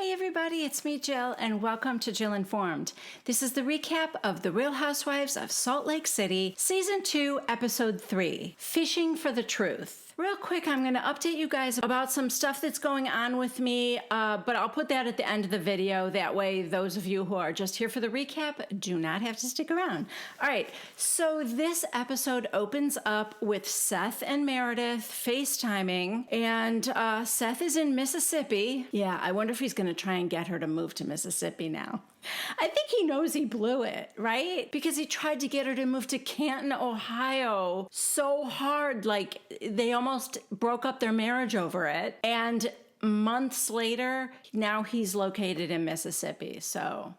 Hey everybody, it's me Jill and welcome to Jill Informed. This is the recap of The Real Housewives of Salt Lake City, Season 2, Episode 3, Fishing for the Truth. Real quick, I'm going to update you guys about some stuff that's going on with me, but I'll put that at the end of the video. That way, those of you who are just here for the recap do not have to stick around. All right, so this episode opens up with Seth and Meredith FaceTiming, and Seth is in Mississippi. Yeah, I wonder if he's going to try and get her to move to Mississippi now. I think he knows he blew it, right? Because he tried to get her to move to Canton, Ohio so hard, like they almost broke up their marriage over it. And months later, now he's located in Mississippi. So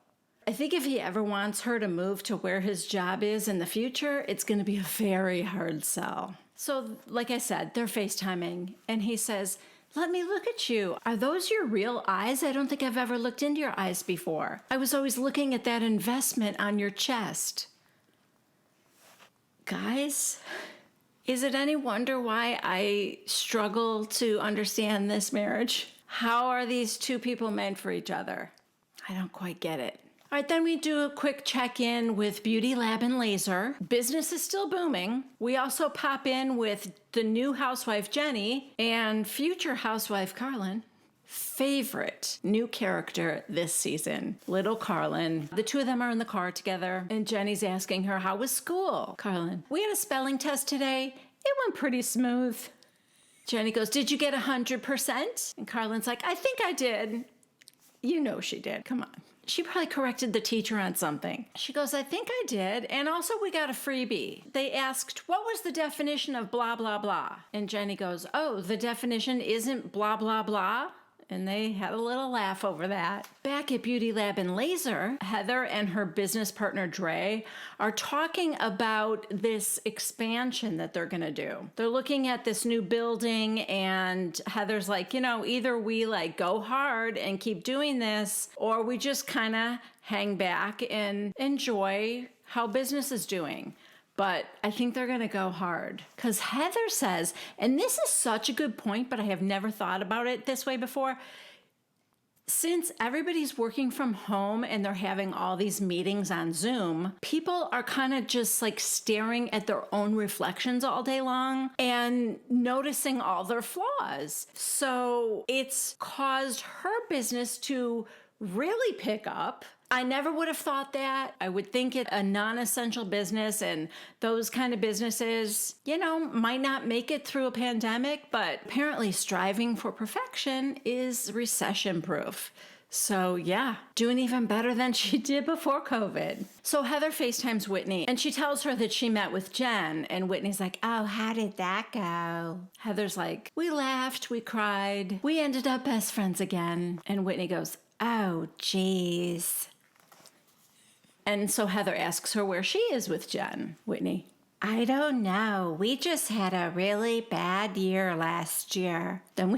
I think if he ever wants her to move to where his job is in the future, it's going to be a very hard sell. So like I said, they're FaceTiming and he says, "Let me look at you. Are those your real eyes? I don't think I've ever looked into your eyes before. I was always looking at that investment on your chest." Guys, is it any wonder why I struggle to understand this marriage? How are these two people meant for each other? I don't quite get it. All right, then we do a quick check-in with Beauty Lab and Laser. Business is still booming. We also pop in with the new housewife, Jenny, and future housewife, Carlin. Favorite new character this season, little Carlin. The two of them are in the car together, and Jenny's asking her, "How was school?" Carlin, "We had a spelling test today. It went pretty smooth." Jenny goes, "Did you get 100%? And Carlin's like, "I think I did." You know she did. Come on. She probably corrected the teacher on something. She goes, "I think I did. And also we got a freebie." They asked, "What was the definition of blah, blah, blah?" And Jenny goes, "Oh, the definition isn't blah, blah, blah." And they had a little laugh over that. Back at Beauty Lab and Laser, Heather and her business partner, Dre, are talking about this expansion that they're going to do. They're looking at this new building, and Heather's like, either we go hard and keep doing this, or we just kind of hang back and enjoy how business is doing. But I think they're going to go hard because Heather says, and this is such a good point, but I have never thought about it this way before. Since everybody's working from home and they're having all these meetings on Zoom, people are kind of just staring at their own reflections all day long and noticing all their flaws. So it's caused her business to really pick up. I never would have thought that. I would think it a non-essential business, and those kind of businesses, might not make it through a pandemic, but apparently striving for perfection is recession-proof. So yeah, doing even better than she did before COVID. So Heather FaceTimes Whitney, and she tells her that she met with Jen, and Whitney's like, "Oh, how did that go?" Heather's like, "We laughed, we cried, we ended up best friends again." And Whitney goes, "Oh, geez." And so Heather asks her where she is with Jen. Whitney, "I don't know. We just had a really bad year last year." Then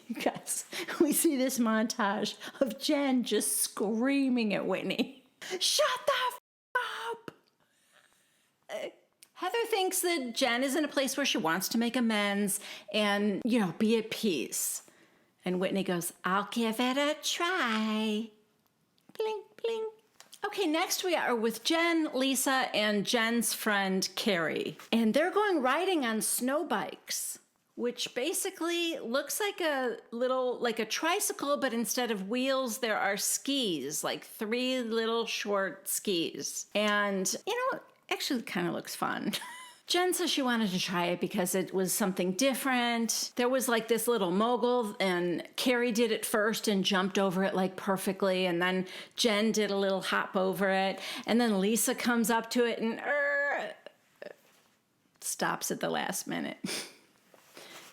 you guys, we see this montage of Jen just screaming at Whitney, "Shut the f*** up!" Heather thinks that Jen is in a place where she wants to make amends and, be at peace. And Whitney goes, "I'll give it a try." Bling, bling. Okay, next we are with Jen, Lisa, and Jen's friend, Carrie. And they're going riding on snow bikes, which basically looks like a tricycle, but instead of wheels, there are skis, 3 little short skis. And, actually kind of looks fun. Jen says she wanted to try it because it was something different. There was this little mogul, and Carrie did it first and jumped over it perfectly. And then Jen did a little hop over it. And then Lisa comes up to it and stops at the last minute.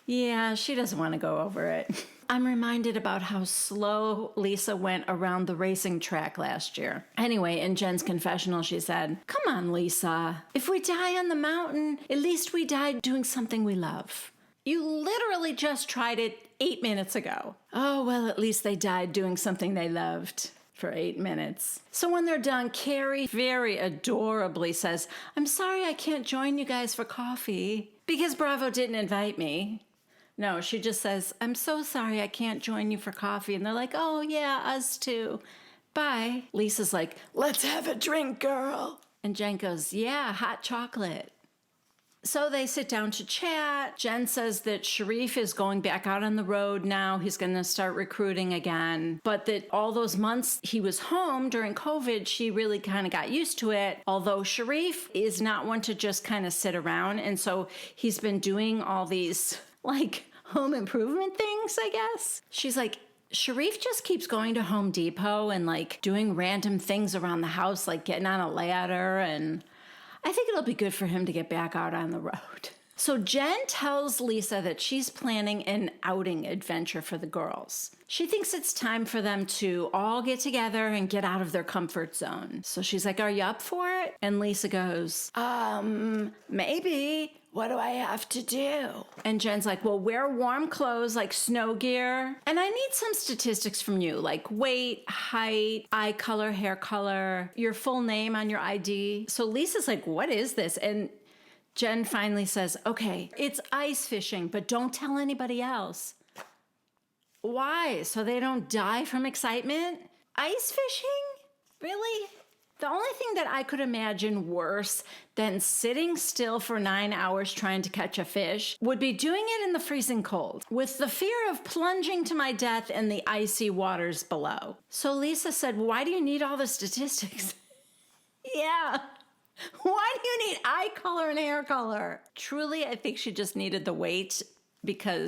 Yeah, she doesn't want to go over it. I'm reminded about how slow Lisa went around the racing track last year. Anyway, in Jen's confessional, she said, "Come on, Lisa. If we die on the mountain, at least we died doing something we love. You literally just tried it 8 minutes ago." Oh, well, at least they died doing something they loved for 8 minutes. So when they're done, Carrie very adorably says, "I'm sorry I can't join you guys for coffee because Bravo didn't invite me." No, she just says, I'm so sorry I can't join you for coffee. And they're like, oh, yeah, us too. Bye. Lisa's like, let's have a drink, girl. And Jen goes, yeah, hot chocolate. So they sit down to chat. Jen says that Sharif is going back out on the road now. He's going to start recruiting again. But that all those months he was home during COVID, she really kind of got used to it. Although Sharif is not one to just kind of sit around. And so he's been doing all these like home improvement things, I guess. She's like, Sharif just keeps going to Home Depot and like doing random things around the house, like getting on a ladder, and I think it'll be good for him to get back out on the road. So Jen tells Lisa that she's planning an outing adventure for the girls. She thinks it's time for them to all get together and get out of their comfort zone. So she's like, are you up for it? And Lisa goes, maybe. What do I have to do? And Jen's like, well, wear warm clothes like snow gear. And I need some statistics from you, like weight, height, eye color, hair color, your full name on your ID. So Lisa's like, what is this? And Jen finally says, okay, it's ice fishing, but don't tell anybody else. Why? So they don't die from excitement? Ice fishing? Really? The only thing that I could imagine worse than sitting still for 9 hours trying to catch a fish would be doing it in the freezing cold, with the fear of plunging to my death in the icy waters below. So Lisa said, why do you need all the statistics? Yeah. Why do you need eye color and hair color? Truly, I think she just needed the weight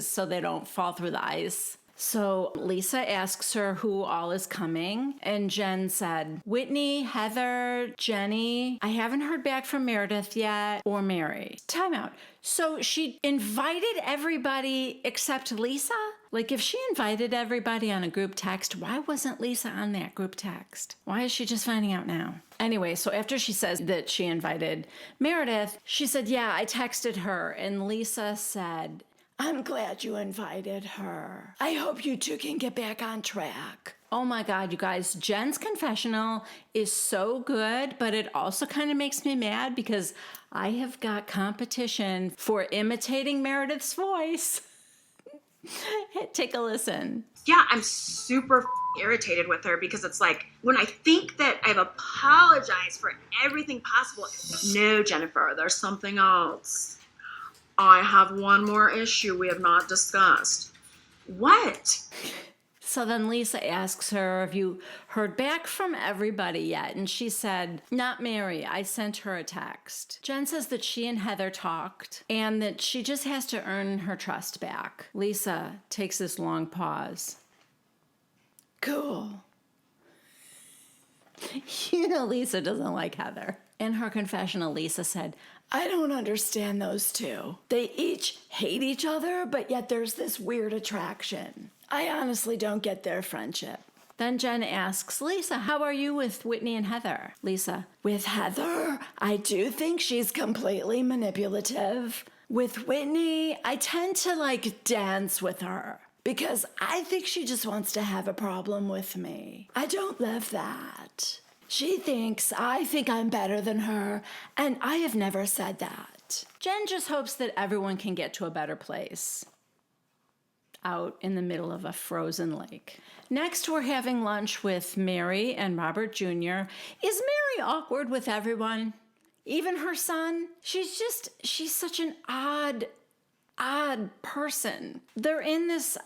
so they don't fall through the ice. So Lisa asks her who all is coming, and Jen said, Whitney, Heather, Jenny. I haven't heard back from Meredith yet, or Mary. Time out. So she invited everybody except Lisa? Like, if she invited everybody on a group text, why wasn't Lisa on that group text? Why is she just finding out now? Anyway, so after she says that she invited Meredith, she said, yeah, I texted her, and Lisa said, I'm glad you invited her. I hope you two can get back on track. Oh my God, you guys, Jen's confessional is so good, but it also kind of makes me mad because I have got competition for imitating Meredith's voice. Take a listen. Yeah, I'm super irritated with her because it's like, when I think that I've apologized for everything possible, no, Jennifer, there's something else. I have one more issue we have not discussed. What? So then Lisa asks her, have you heard back from everybody yet? And she said, not Mary. I sent her a text. Jen says that she and Heather talked and that she just has to earn her trust back. Lisa takes this long pause. Cool. You know Lisa doesn't like Heather. In her confessional, Lisa said, I don't understand those two. They each hate each other, but yet there's this weird attraction. I honestly don't get their friendship. Then Jen asks Lisa, how are you with Whitney and Heather? Lisa, with Heather, I do think she's completely manipulative. With Whitney, I tend to dance with her because I think she just wants to have a problem with me. I don't love that. She thinks I think I'm better than her, and I have never said that. Jen just hopes that everyone can get to a better place out in the middle of a frozen lake. Next, we're having lunch with Mary and Robert Jr. Is Mary awkward with everyone? Even her son? She's such an odd person. They're in this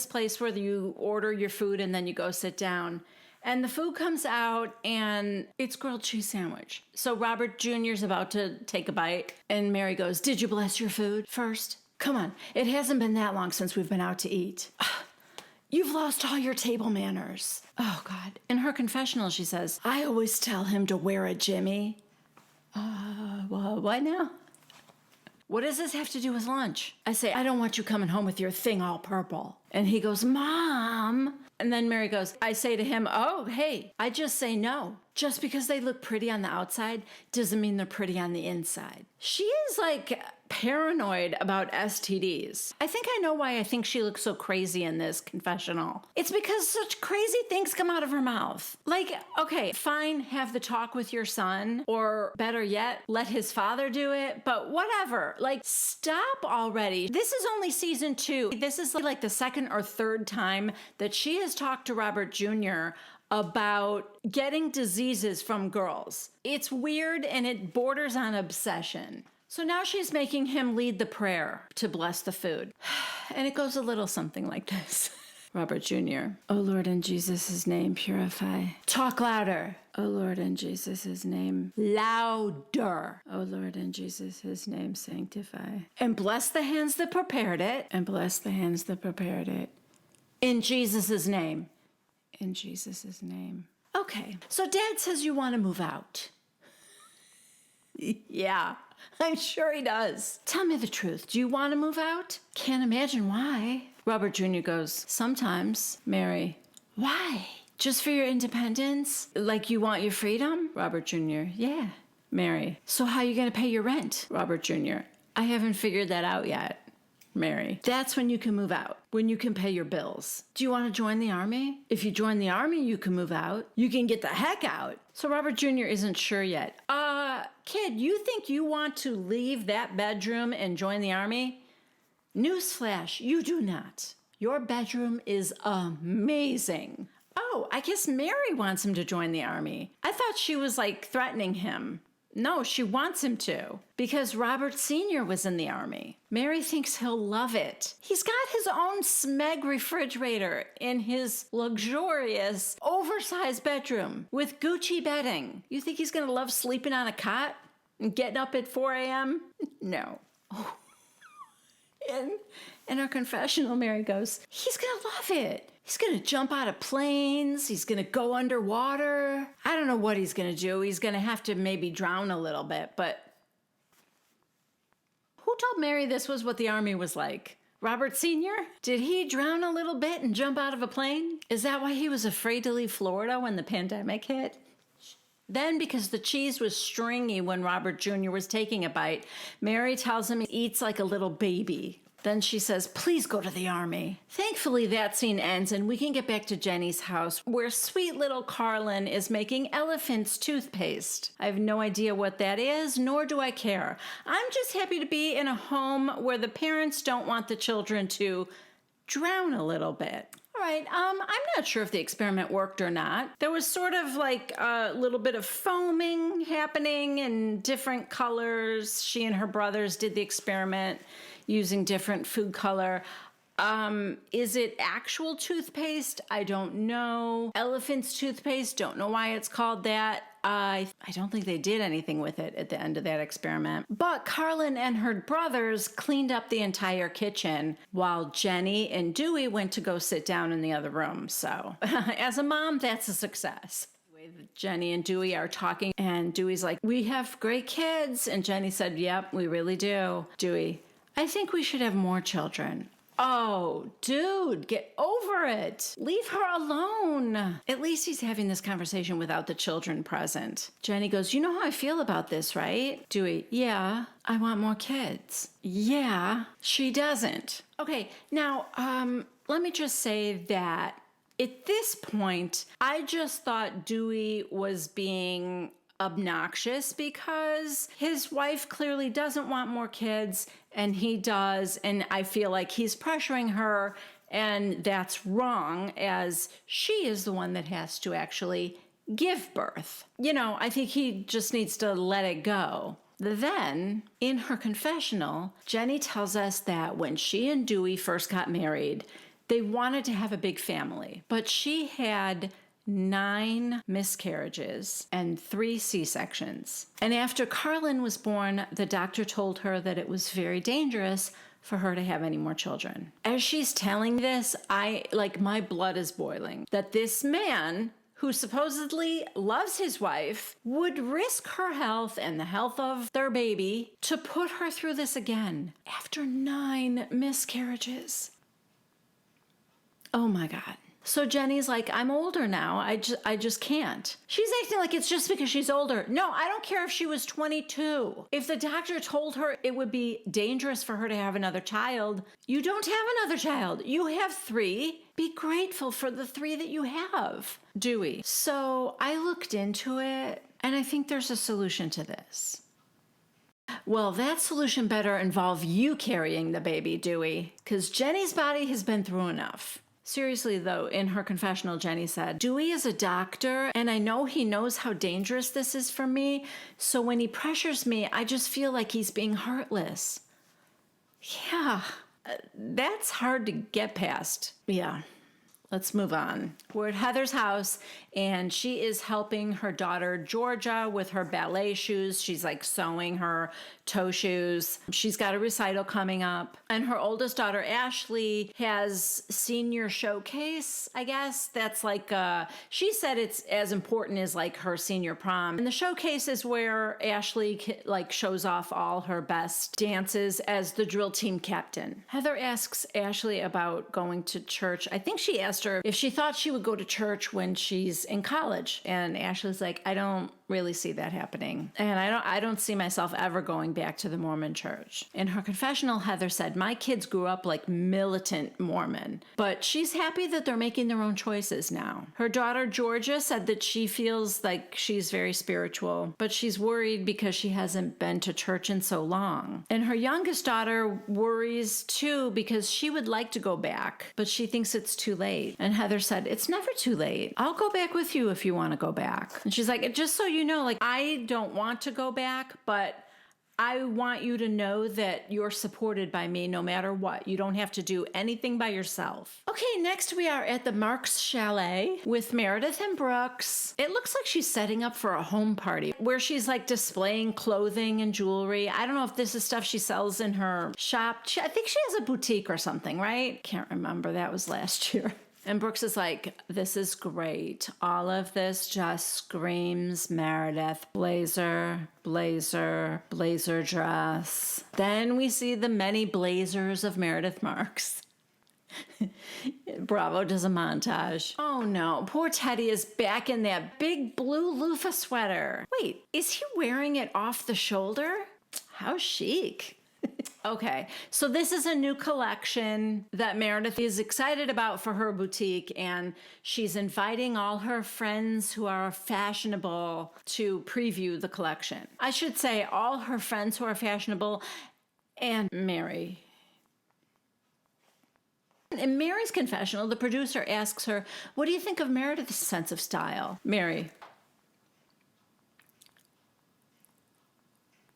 place where you order your food and then you go sit down. And the food comes out, and it's grilled cheese sandwich. So Robert Jr.'s about to take a bite, and Mary goes, did you bless your food first? Come on, it hasn't been that long since we've been out to eat. You've lost all your table manners. Oh, God. In her confessional, she says, I always tell him to wear a Jimmy. Well, what now? What does this have to do with lunch? I say, I don't want you coming home with your thing all purple. And he goes, Mom. And then Mary goes, I say to him, oh, hey, I just say no. Just because they look pretty on the outside doesn't mean they're pretty on the inside. She is paranoid about STDs. I think I know why I think she looks so crazy in this confessional. It's because such crazy things come out of her mouth. Like, okay, fine, have the talk with your son, or better yet, let his father do it, but whatever. Like, stop already. This is only season 2. This is like the second or third time that she has talked to Robert Jr. about getting diseases from girls. It's weird and it borders on obsession. So now she's making him lead the prayer to bless the food. And it goes a little something like this. Robert Jr. Oh Lord, in Jesus' name, purify. Talk louder. Oh Lord, in Jesus' name, louder. Oh Lord, in Jesus' name, sanctify. And bless the hands that prepared it. And bless the hands that prepared it. In Jesus' name. In Jesus' name. Okay, so Dad says you want to move out. Yeah, I'm sure he does. Tell me the truth. Do you want to move out? Can't imagine why. Robert Jr. goes, sometimes. Mary, why? Just for your independence? Like you want your freedom? Robert Jr., yeah. Mary, so how are you going to pay your rent? Robert Jr., I haven't figured that out yet. Mary, that's when you can move out, when you can pay your bills. Do you want to join the army? If you join the army, you can move out. You can get the heck out. So Robert Jr. isn't sure yet. Kid, you think you want to leave that bedroom and join the army? Newsflash, you do not. Your bedroom is amazing. Oh, I guess Mary wants him to join the army. I thought she was like threatening him. No, she wants him to, because Robert Sr. was in the army. Mary thinks he'll love it. He's got his own Smeg refrigerator in his luxurious, oversized bedroom with Gucci bedding. You think he's going to love sleeping on a cot and getting up at 4 a.m.? No. Oh. In our confessional, Mary goes, he's going to love it. He's going to jump out of planes. He's going to go underwater. I don't know what he's going to do. He's going to have to maybe drown a little bit, but who told Mary this was what the army was like? Robert Sr.? Did he drown a little bit and jump out of a plane? Is that why he was afraid to leave Florida when the pandemic hit? Then, because the cheese was stringy when Robert Jr. was taking a bite, Mary tells him he eats like a little baby. Then she says, please go to the army. Thankfully, that scene ends and we can get back to Jenny's house where sweet little Carlin is making elephant's toothpaste. I have no idea what that is, nor do I care. I'm just happy to be in a home where the parents don't want the children to drown a little bit. All right, I'm not sure if the experiment worked or not. There was sort of like a little bit of foaming happening in different colors. She and her brothers did the experiment using different food color. Is it actual toothpaste? I don't know. Elephant's toothpaste, don't know why it's called that. I don't think they did anything with it at the end of that experiment. But Carlin and her brothers cleaned up the entire kitchen while Jenny and Dewey went to go sit down in the other room. So as a mom, that's a success. Jenny and Dewey are talking and Dewey's like, we have great kids. And Jenny said, yep, we really do. Dewey, I think we should have more children. Oh, dude, get over it. Leave her alone. At least he's having this conversation without the children present. Jenny goes, you know how I feel about this, right? Dewey, yeah, I want more kids. Yeah, she doesn't. Okay, now, let me just say that at this point, I just thought Dewey was being obnoxious because his wife clearly doesn't want more kids and he does, and I feel like he's pressuring her, and that's wrong, as she is the one that has to actually give birth. You know, I think he just needs to let it go. Then, in her confessional, Jenny tells us that when she and Dewey first got married, they wanted to have a big family, but she had 9 miscarriages and 3 C-sections. And after Carlin was born, the doctor told her that it was very dangerous for her to have any more children. As she's telling this, my blood is boiling. That this man, who supposedly loves his wife, would risk her health and the health of their baby to put her through this again after 9 miscarriages. Oh my God. So Jenny's like, I'm older now. I just can't. She's acting like it's just because she's older. No, I don't care if she was 22. If the doctor told her it would be dangerous for her to have another child, you don't have another child. You have 3. Be grateful for the 3 that you have, Dewey. So I looked into it, and I think there's a solution to this. Well, that solution better involve you carrying the baby, Dewey, because Jenny's body has been through enough. Seriously, though, in her confessional, Jenny said, Dewey is a doctor, and I know he knows how dangerous this is for me, so when he pressures me, I just feel like he's being heartless. Yeah, that's hard to get past. Yeah. Let's move on. We're at Heather's house, and she is helping her daughter, Georgia, with her ballet shoes. She's like sewing her toe shoes. She's got a recital coming up. And her oldest daughter, Ashley, has senior showcase, I guess. That's like, she said it's as important as like her senior prom. And the showcase is where Ashley like shows off all her best dances as the drill team captain. Heather asks Ashley about going to church. I think she asked her if she thought she would go to church when she's in college. And Ashley's like, I don't really see that happening. And I don't see myself ever going back to the Mormon church. In her confessional, Heather said, my kids grew up like militant Mormon, but she's happy that they're making their own choices now. Her daughter, Georgia, said that she feels like she's very spiritual, but she's worried because she hasn't been to church in so long. And her youngest daughter worries too because she would like to go back, but she thinks it's too late. And Heather said, it's never too late. I'll go back with you if you want to go back. And she's like, just so you know, like, I don't want to go back, but I want you to know that you're supported by me no matter what. You don't have to do anything by yourself. Okay, next we are at the Marks Chalet with Meredith and Brooks. It looks like she's setting up for a home party where she's like displaying clothing and jewelry. I don't know if this is stuff she sells in her shop. I think she has a boutique or something, right? Can't remember. That was last year. And Brooks is like, this is great. All of this just screams Meredith. Blazer, blazer, blazer dress. Then we see the many blazers of Meredith Marks. Bravo does a montage. Oh no, poor Teddy is back in that big blue loofah sweater. Wait, is he wearing it off the shoulder? How chic. Okay, so this is a new collection that Meredith is excited about for her boutique, and she's inviting all her friends who are fashionable to preview the collection. I should say all her friends who are fashionable and Mary. In Mary's confessional, the producer asks her, what do you think of Meredith's sense of style? Mary.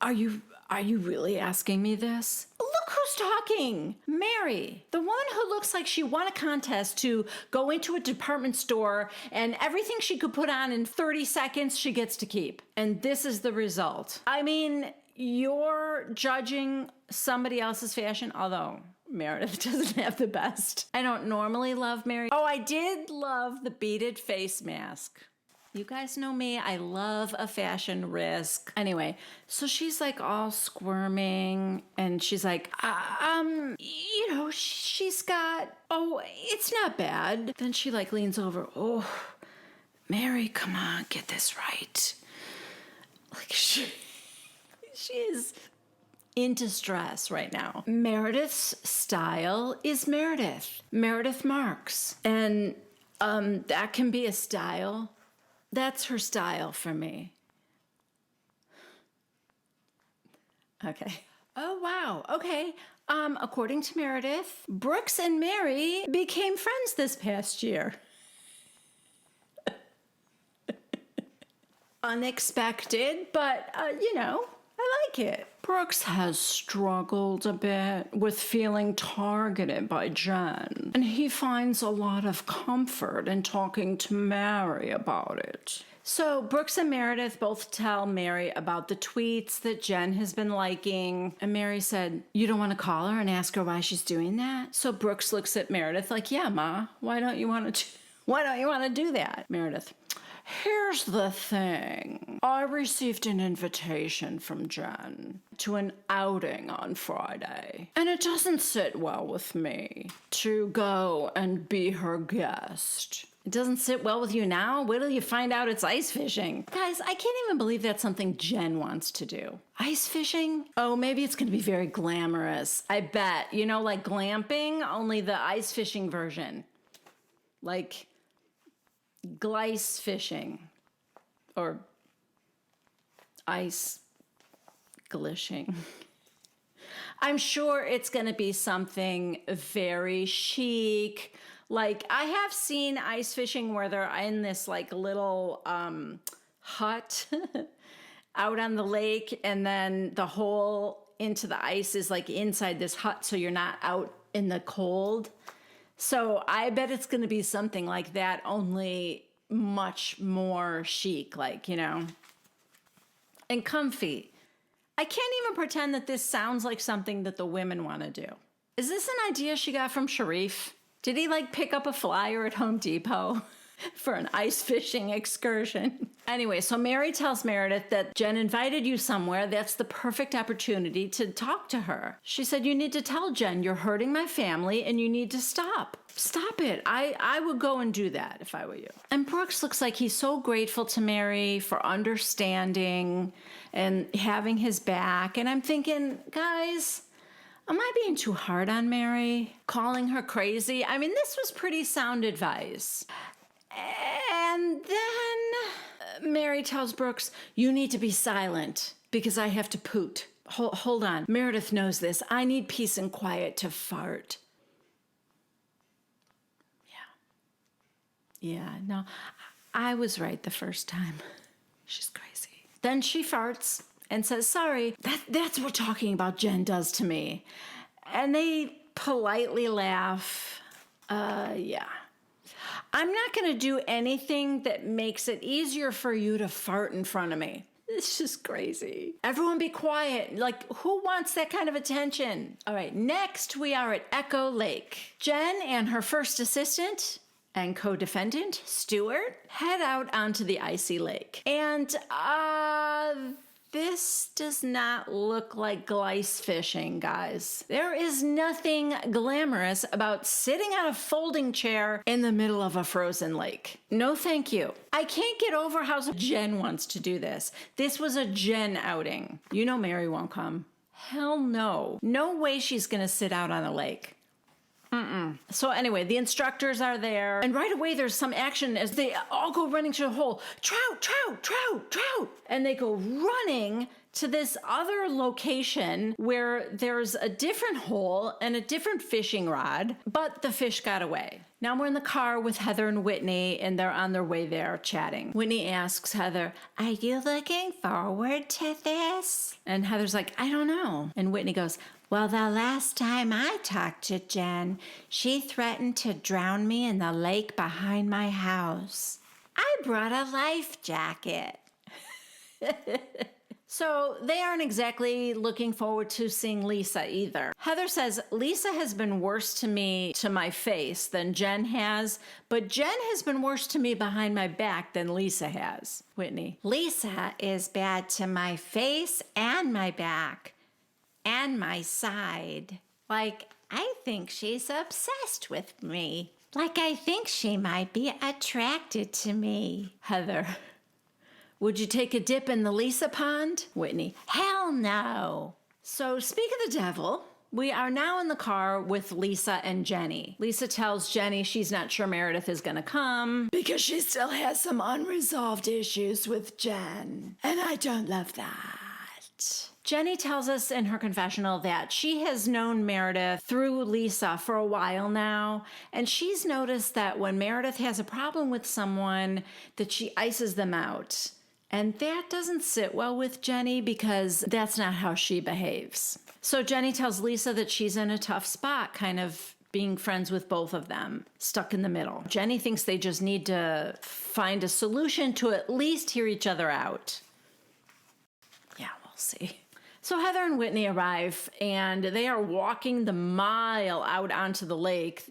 Are you really asking me this? Look who's talking! Mary, the one who looks like she won a contest to go into a department store and everything she could put on in 30 seconds she gets to keep. And this is the result. I mean, you're judging somebody else's fashion, although Meredith doesn't have the best. I don't normally love Mary. Oh, I did love the beaded face mask. You guys know me, I love a fashion risk. Anyway, so she's like all squirming and she's like, she's got, it's not bad. Then she like leans over, oh, Mary, come on, get this right. Like she is in distress right now. Meredith's style is Meredith Marks. And that can be a style. That's her style for me. Okay. Oh, wow. Okay. According to Meredith, Brooks and Mary became friends this past year. Unexpected, but, I like it. Brooks has struggled a bit with feeling targeted by Jen, and he finds a lot of comfort in talking to Mary about it. So Brooks and Meredith both tell Mary about the tweets that Jen has been liking, and Mary said, you don't want to call her and ask her why she's doing that? So Brooks looks at Meredith like, yeah, Ma, why don't you want to do that? Meredith, Here's the thing. I received an invitation from Jen to an outing on Friday, and it doesn't sit well with me to go and be her guest. It doesn't sit well with you now? Wait till you find out it's ice fishing. Guys, I can't even believe that's something Jen wants to do. Ice fishing? Oh, maybe it's gonna be very glamorous. I bet. You know, like glamping, only the ice fishing version. Like glice fishing. Or ice glishing. I'm sure it's gonna be something very chic. Like, I have seen ice fishing where they're in this, like, little hut out on the lake, and then the hole into the ice is, like, inside this hut, so you're not out in the cold. So I bet it's going to be something like that, only much more chic, like, you know, and comfy. I can't even pretend that this sounds like something that the women want to do. Is this an idea she got from Sharif? Did he like pick up a flyer at Home Depot for an ice fishing excursion? Anyway, so Mary tells Meredith that Jen invited you somewhere. That's the perfect opportunity to talk to her. She said, you need to tell Jen you're hurting my family and you need to stop. Stop it. I would go and do that if I were you. And Brooks looks like he's so grateful to Mary for understanding and having his back. And I'm thinking, guys, am I being too hard on Mary? Calling her crazy? I mean, this was pretty sound advice. And then Mary tells Brooks, you need to be silent because I have to poot. Hold on. Meredith knows this. I need peace and quiet to fart. Yeah, no, I was right the first time. She's crazy. Then she farts and says, sorry, that's what talking about Jen does to me. And they politely laugh. Yeah. I'm not going to do anything that makes it easier for you to fart in front of me. It's just crazy. Everyone be quiet. Like, who wants that kind of attention? All right, next we are at Echo Lake. Jen and her first assistant and co-defendant, Stuart, head out onto the icy lake. And this does not look like glice fishing, guys. There is nothing glamorous about sitting on a folding chair in the middle of a frozen lake. No, thank you. I can't get over how Jen wants to do this. This was a Jen outing. You know Mary won't come. Hell no. No way she's gonna sit out on a lake. So anyway, the instructors are there, and right away there's some action as they all go running to the hole. Trout, trout, trout, trout. And they go running to this other location where there's a different hole and a different fishing rod, but the fish got away. Now we're in the car with Heather and Whitney, and they're on their way there chatting. Whitney asks Heather, are you looking forward to this? And Heather's like, I don't know. And Whitney goes, well, the last time I talked to Jen, she threatened to drown me in the lake behind my house. I brought a life jacket. So they aren't exactly looking forward to seeing Lisa either. Heather says, Lisa has been worse to me to my face than Jen has, but Jen has been worse to me behind my back than Lisa has. Whitney, Lisa is bad to my face and my back. And my side. Like, I think she's obsessed with me. Like, I think she might be attracted to me. Heather, would you take a dip in the Lisa pond? Whitney, hell no. So, speak of the devil, we are now in the car with Lisa and Jenny. Lisa tells Jenny she's not sure Meredith is going to come because she still has some unresolved issues with Jen. And I don't love that. Jenny tells us in her confessional that she has known Meredith through Lisa for a while now, and she's noticed that when Meredith has a problem with someone, that she ices them out. And that doesn't sit well with Jenny because that's not how she behaves. So Jenny tells Lisa that she's in a tough spot, kind of being friends with both of them, stuck in the middle. Jenny thinks they just need to find a solution to at least hear each other out. Yeah, we'll see. So Heather and Whitney arrive, and they are walking the mile out onto the lake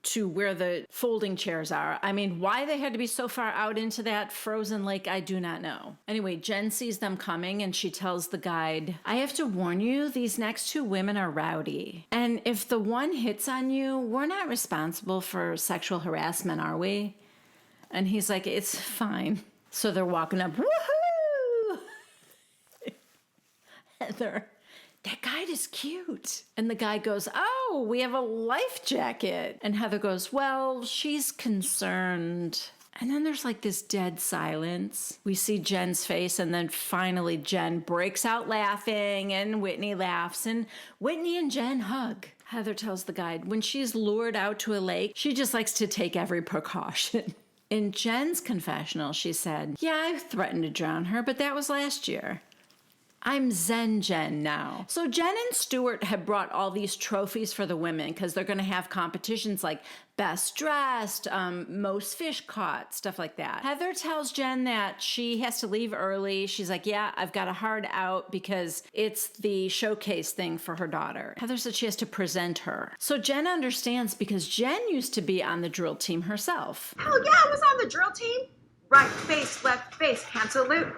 to where the folding chairs are. I mean, why they had to be so far out into that frozen lake, I do not know. Anyway, Jen sees them coming, and she tells the guide, I have to warn you, these next two women are rowdy. And if the one hits on you, we're not responsible for sexual harassment, are we? And he's like, it's fine. So they're walking up, woohoo! Heather, that guide is cute. And the guy goes, oh, we have a life jacket. And Heather goes, well, she's concerned. And then there's like this dead silence. We see Jen's face, and then finally Jen breaks out laughing, and Whitney laughs, and Whitney and Jen hug. Heather tells the guide, when she's lured out to a lake, she just likes to take every precaution. In Jen's confessional, she said, yeah, I threatened to drown her, but that was last year. I'm Zen Jen now. So Jen and Stuart have brought all these trophies for the women because they're going to have competitions like best dressed, most fish caught, stuff like that. Heather tells Jen that she has to leave early. She's like, yeah, I've got a hard out because it's the showcase thing for her daughter. Heather said she has to present her. So Jen understands because Jen used to be on the drill team herself. Hell yeah, I was on the drill team. Right face, left face, hand salute.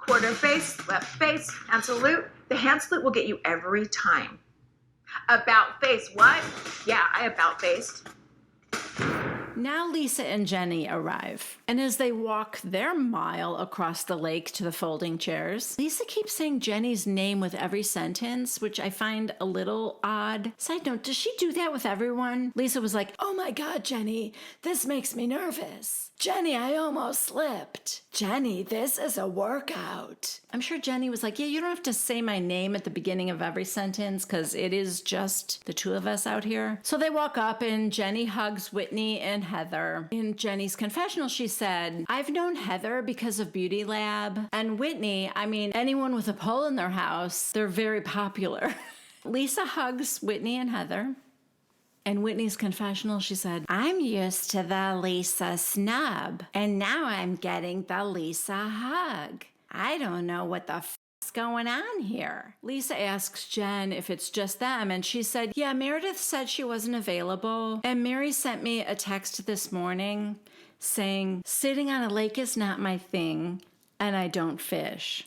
Quarter face, left face, hand salute. The hand salute will get you every time. About face, what? Yeah, I about faced. Now Lisa and Jenny arrive, and as they walk their mile across the lake to the folding chairs, Lisa keeps saying Jenny's name with every sentence, which I find a little odd. Side note, does she do that with everyone? Lisa was like, oh my God, Jenny, this makes me nervous. Jenny, I almost slipped. Jenny, this is a workout. I'm sure Jenny was like, yeah, you don't have to say my name at the beginning of every sentence because it is just the two of us out here. So they walk up and Jenny hugs Whitney and Heather. In Jenny's confessional, she said, I've known Heather because of Beauty Lab. And Whitney, I mean, anyone with a pole in their house, they're very popular. Lisa hugs Whitney and Heather. In Whitney's confessional, she said, I'm used to the Lisa snub, and now I'm getting the Lisa hug. I don't know what the f***'s going on here. Lisa asks Jen if it's just them, and she said, yeah, Meredith said she wasn't available, and Mary sent me a text this morning saying, sitting on a lake is not my thing, and I don't fish.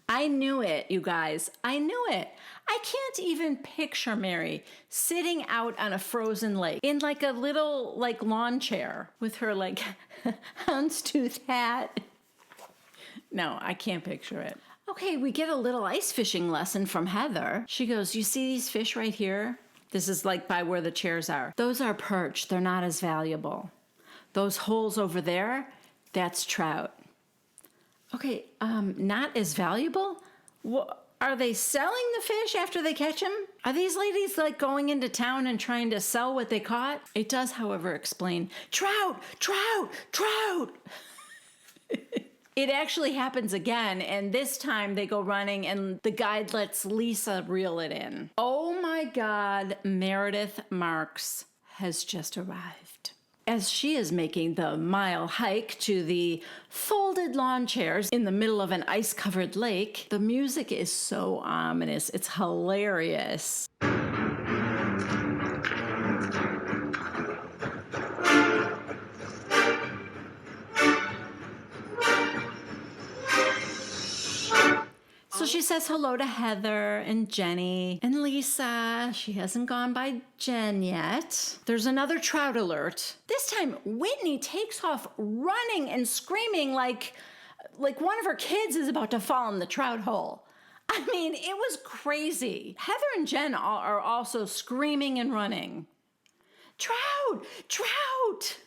I knew it, you guys. I knew it. I can't even picture Mary sitting out on a frozen lake in like a little like lawn chair with her like houndstooth hat. No, I can't picture it. Okay, we get a little ice fishing lesson from Heather. She goes, you see these fish right here? This is like by where the chairs are. Those are perch. They're not as valuable. Those holes over there, that's trout. Okay, not as valuable? What? Are they selling the fish after they catch them? Are these ladies like going into town and trying to sell what they caught? It does, however, explain, trout, trout, trout. It actually happens again, and this time they go running and the guide lets Lisa reel it in. Oh my God, Meredith Marks has just arrived. As she is making the mile hike to the folded lawn chairs in the middle of an ice-covered lake, the music is so ominous. It's hilarious. So she says hello to Heather and Jenny and Lisa. She hasn't gone by Jen yet. There's another trout alert. This time, Whitney takes off running and screaming like one of her kids is about to fall in the trout hole. I mean, it was crazy. Heather and Jen are also screaming and running. Trout! Trout!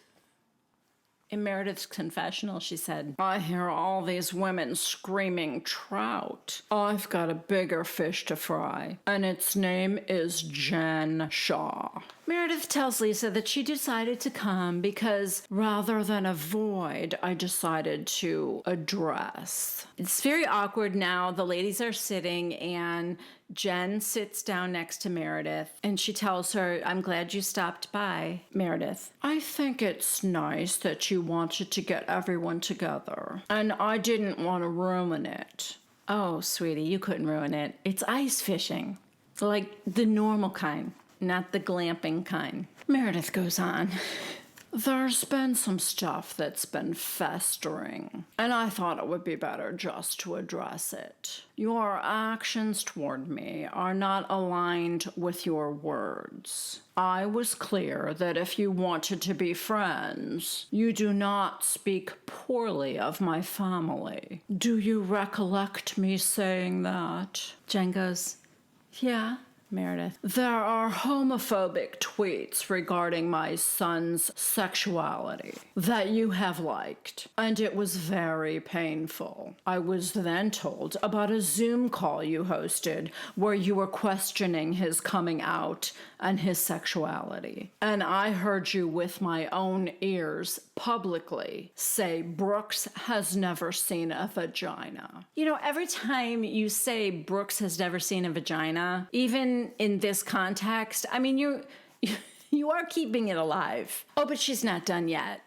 In Meredith's confessional, she said, I hear all these women screaming trout. I've got a bigger fish to fry, and its name is Jen Shaw. Meredith tells Lisa that she decided to come because rather than avoid, I decided to address. It's very awkward now. The ladies are sitting and Jen sits down next to Meredith and she tells her, I'm glad you stopped by, Meredith. I think it's nice that you wanted to get everyone together, and I didn't want to ruin it. Oh, sweetie, you couldn't ruin it. It's ice fishing. Like the normal kind, not the glamping kind. Meredith goes on. There's been some stuff that's been festering, and I thought it would be better just to address it. Your actions toward me are not aligned with your words. I was clear that if you wanted to be friends, you do not speak poorly of my family. Do you recollect me saying that? Jen goes, yeah. Meredith. There are homophobic tweets regarding my son's sexuality that you have liked, and it was very painful. I was then told about a Zoom call you hosted where you were questioning his coming out and his sexuality. And I heard you with my own ears publicly say Brooks has never seen a vagina. You know, every time you say Brooks has never seen a vagina, even in this context, I mean, you are keeping it alive. Oh, but she's not done yet.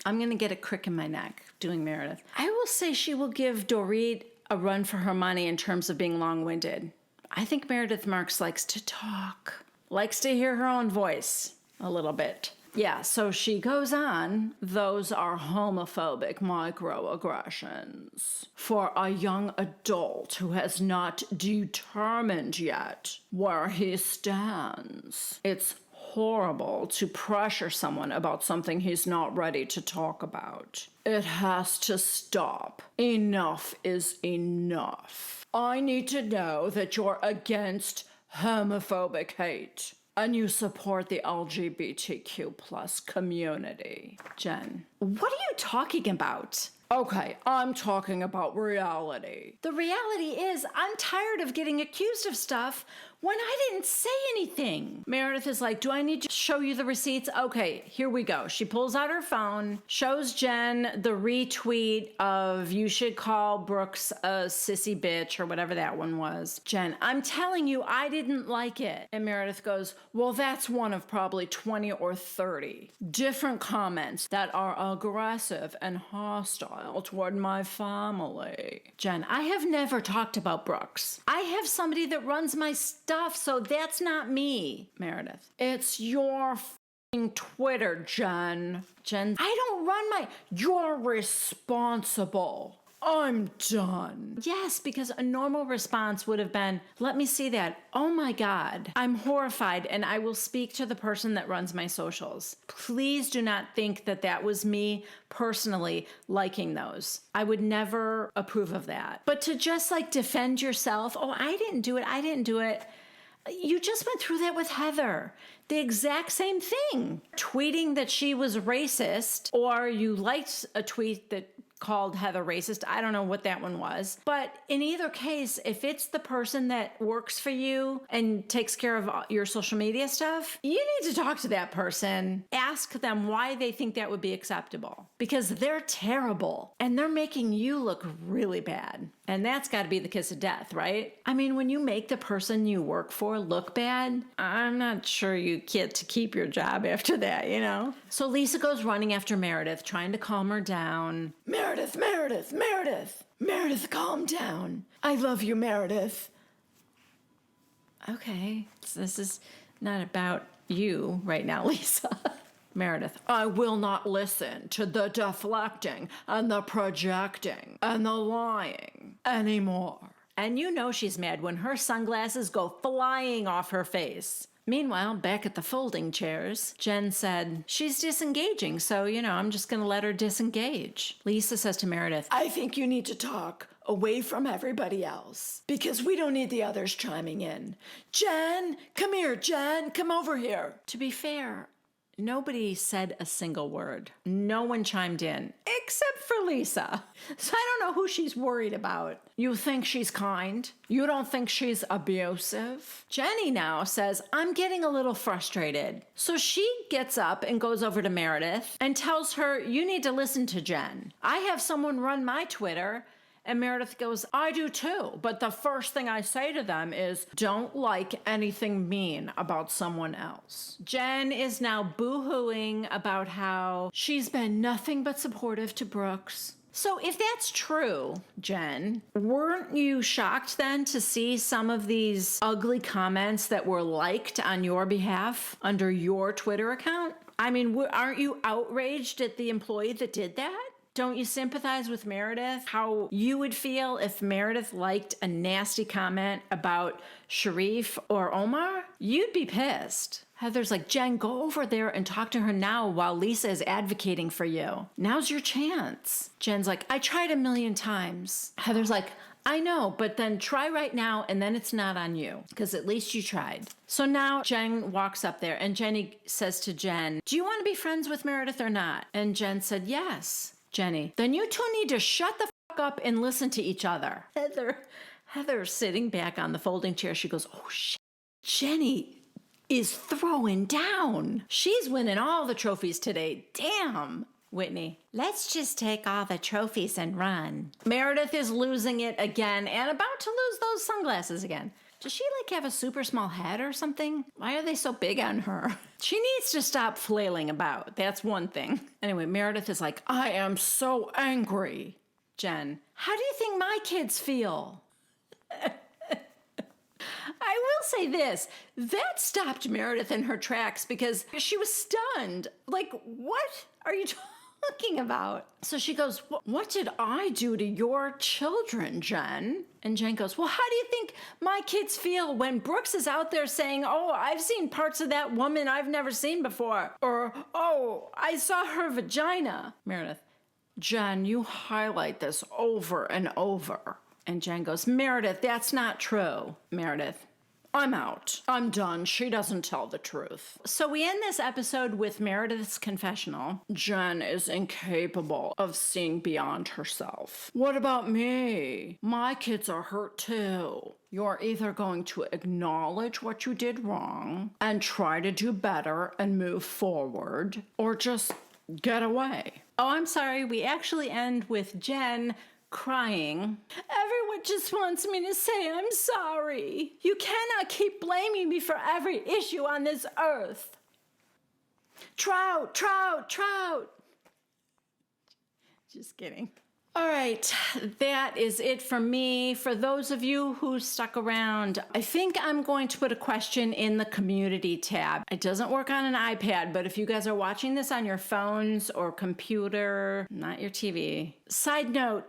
I'm going to get a crick in my neck doing Meredith. I will say she will give Dorit a run for her money in terms of being long-winded. I think Meredith Marks likes to talk, likes to hear her own voice a little bit. Yeah, so she goes on, those are homophobic microaggressions. For a young adult who has not determined yet where he stands, it's horrible to pressure someone about something he's not ready to talk about. It has to stop. Enough is enough. I need to know that you're against homophobic hate and you support the LGBTQ plus community. Jen, what are you talking about? Okay, I'm talking about reality. The reality is I'm tired of getting accused of stuff when I didn't say anything. Meredith is like, do I need to show you the receipts? Okay, here we go. She pulls out her phone, shows Jen the retweet of you should call Brooks a sissy bitch or whatever that one was. Jen, I'm telling you, I didn't like it. And Meredith goes, well, that's one of probably 20 or 30 different comments that are aggressive and hostile toward my family. Jen, I have never talked about Brooks. I have somebody that runs my stuff, so that's not me. Meredith, it's your Twitter, Jen. Jen, I don't run my... You're responsible. I'm done. Yes, because a normal response would have been, let me see that. Oh my God, I'm horrified and I will speak to the person that runs my socials. Please do not think that that was me personally liking those. I would never approve of that. But to just like defend yourself, oh, I didn't do it. You just went through that with Heather. The exact same thing. Tweeting that she was racist, or you liked a tweet that called Heather racist. I don't know what that one was. But in either case, if it's the person that works for you and takes care of your social media stuff, you need to talk to that person. Ask them why they think that would be acceptable. Because they're terrible and they're making you look really bad. And that's got to be the kiss of death, right? I mean, when you make the person you work for look bad, I'm not sure you get to keep your job after that, you know? So Lisa goes running after Meredith, trying to calm her down. Meredith, calm down. I love you, Meredith. Okay, so this is not about you right now, Lisa. Meredith, I will not listen to the deflecting and the projecting and the lying anymore. And you know she's mad when her sunglasses go flying off her face. Meanwhile, back at the folding chairs, Jen said, she's disengaging, so, I'm just going to let her disengage. Lisa says to Meredith, I think you need to talk away from everybody else, because we don't need the others chiming in. Jen, come here, Jen, come over here. To be fair, Nobody said a single word. No one chimed in, except for Lisa. So I don't know who she's worried about. You think she's kind? You don't think she's abusive? Jenny now says, I'm getting a little frustrated. So she gets up and goes over to Meredith and tells her, you need to listen to Jen. I have someone run my Twitter. And Meredith goes, I do too. But the first thing I say to them is, don't like anything mean about someone else. Jen is now boo-hooing about how she's been nothing but supportive to Brooks. So if that's true, Jen, weren't you shocked then to see some of these ugly comments that were liked on your behalf under your Twitter account? I mean, aren't you outraged at the employee that did that? Don't you sympathize with Meredith? How you would feel if Meredith liked a nasty comment about Sharif or Omar? You'd be pissed. Heather's like, Jen, go over there and talk to her now while Lisa is advocating for you. Now's your chance. Jen's like, I tried 1,000,000 times. Heather's like, I know, but then try right now and then it's not on you because at least you tried. So now Jen walks up there and Jenny says to Jen, do you want to be friends with Meredith or not? And Jen said, yes. Jenny, then you two need to shut the fuck up and listen to each other. Heather sitting back on the folding chair, she goes, oh shit, Jenny is throwing down. She's winning all the trophies today. Damn. Whitney, let's just take all the trophies and run. Meredith is losing it again and about to lose those sunglasses again. Does she like have a super small head or something? Why are they so big on her? She needs to stop flailing about. That's one thing. Anyway, Meredith is like, I am so angry. Jen, how do you think my kids feel? I will say this, that stopped Meredith in her tracks because she was stunned. Like, what are you talking about? So she goes, what did I do to your children, Jen? And Jen goes, well, how do you think my kids feel when Brooks is out there saying, oh, I've seen parts of that woman I've never seen before? Or, oh, I saw her vagina. Meredith, Jen, you highlight this over and over. And Jen goes, Meredith, that's not true. Meredith, I'm out. I'm done. She doesn't tell the truth. So we end this episode with Meredith's confessional. Jen is incapable of seeing beyond herself. What about me? My kids are hurt too. You're either going to acknowledge what you did wrong and try to do better and move forward, or just get away. Oh, I'm sorry. We actually end with Jen crying. Everyone just wants me to say I'm sorry. You cannot keep blaming me for every issue on this earth. Trout, trout, trout. Just kidding. All right, that is it for me. For those of you who stuck around, I think I'm going to put a question in the community tab. It doesn't work on an iPad, but if you guys are watching this on your phones or computer, not your TV. Side note,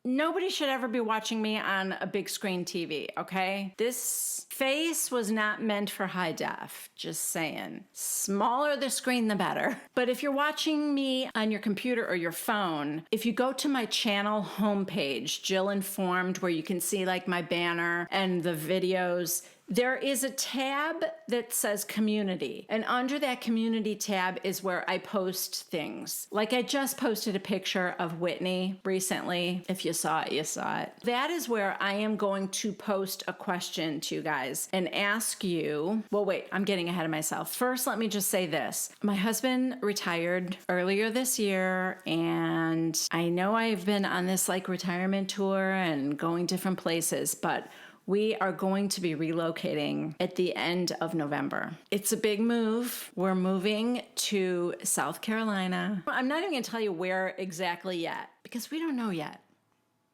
nobody should ever be watching me on a big screen TV, okay? This face was not meant for high def, just saying. Smaller the screen, the better. But if you're watching me on your computer or your phone, if you go to my channel homepage, Jill Informed, where you can see like my banner and the videos, there is a tab that says community. And under that community tab is where I post things. Like I just posted a picture of Whitney recently. If you saw it, you saw it. That is where I am going to post a question to you guys and ask you, well, wait, I'm getting ahead of myself. First, let me just say this. My husband retired earlier this year, and I know I've been on this like retirement tour and going different places, but we are going to be relocating at the end of November. It's a big move. We're moving to South Carolina. I'm not even gonna tell you where exactly yet because we don't know yet.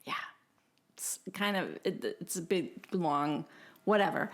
Yeah, it's it's a big, long, whatever.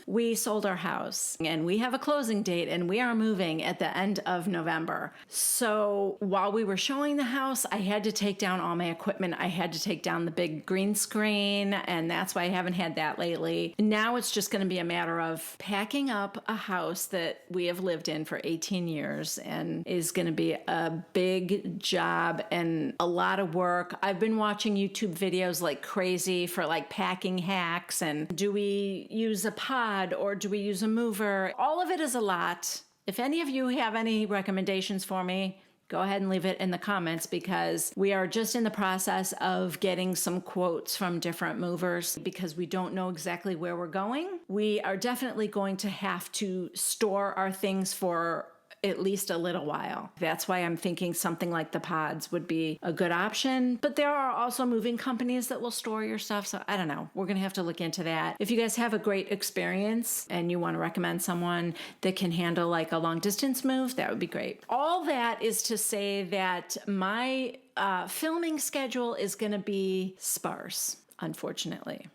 We sold our house and we have a closing date and we are moving at the end of November. So while we were showing the house, I had to take down all my equipment. I had to take down the big green screen, and that's why I haven't had that lately. Now it's just going to be a matter of packing up a house that we have lived in for 18 years and is going to be a big job and a lot of work. I've been watching YouTube videos like crazy for like packing hacks and do we use a pod or do we use a mover? All of it is a lot. If any of you have any recommendations for me, go ahead and leave it in the comments, because we are just in the process of getting some quotes from different movers because we don't know exactly where we're going. We are definitely going to have to store our things for at least a little while. That's why I'm thinking something like the pods would be a good option. But there are also moving companies that will store your stuff. So I don't know. We're going to have to look into that. If you guys have a great experience and you want to recommend someone that can handle like a long distance move, that would be great. All that is to say that my filming schedule is going to be sparse, unfortunately.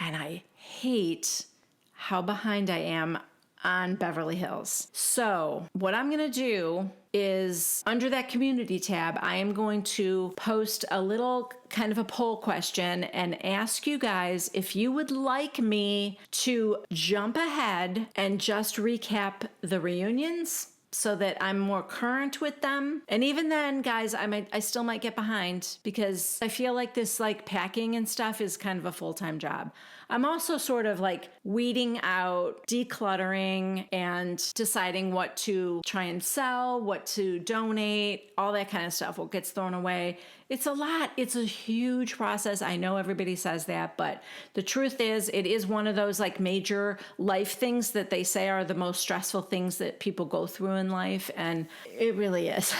And I hate how behind I am on Beverly Hills. So what I'm going to do is under that community tab, I am going to post a little kind of a poll question and ask you guys if you would like me to jump ahead and just recap the reunions so that I'm more current with them. And even then, guys, I still might get behind because I feel like this like packing and stuff is kind of a full-time job. I'm also sort of like weeding out, decluttering, and deciding what to try and sell, what to donate, all that kind of stuff, what gets thrown away. It's a lot. It's a huge process. I know everybody says that, but the truth is it is one of those like major life things that they say are the most stressful things that people go through in life, and it really is.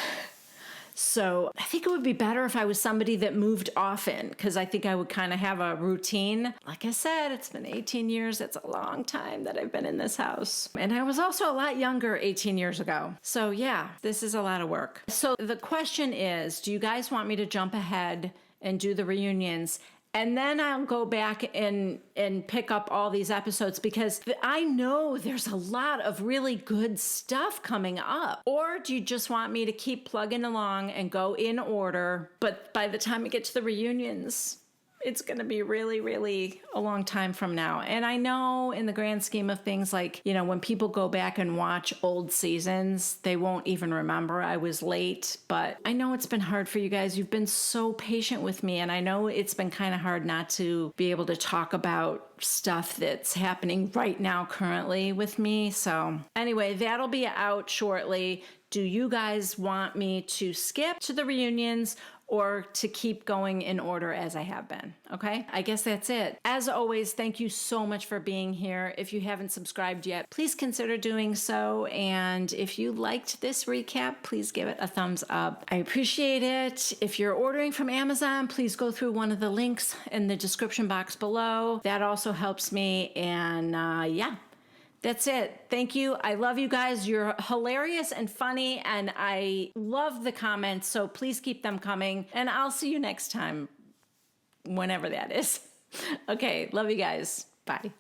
So I think it would be better if I was somebody that moved often, because I think I would kind of have a routine. Like I said, it's been 18 years. It's a long time that I've been in this house. And I was also a lot younger 18 years ago. So yeah, this is a lot of work. So the question is, do you guys want me to jump ahead and do the reunions? And then I'll go back and pick up all these episodes because I know there's a lot of really good stuff coming up. Or do you just want me to keep plugging along and go in order? But by the time we get to the reunions, it's going to be really, really a long time from now. And I know in the grand scheme of things, like, you know, when people go back and watch old seasons, they won't even remember I was late. But I know it's been hard for you guys. You've been so patient with me. And I know it's been kind of hard not to be able to talk about stuff that's happening right now currently with me. So anyway, that'll be out shortly. Do you guys want me to skip to the reunions or to keep going in order as I have been? Okay, I guess that's it. As always, thank you so much for being here. If you haven't subscribed yet, please consider doing so. And if you liked this recap, please give it a thumbs up. I appreciate it. If you're ordering from Amazon, please go through one of the links in the description box below. That also helps me. And yeah. That's it. Thank you. I love you guys. You're hilarious and funny, and I love the comments, so please keep them coming. And I'll see you next time, whenever that is. Okay, love you guys. Bye.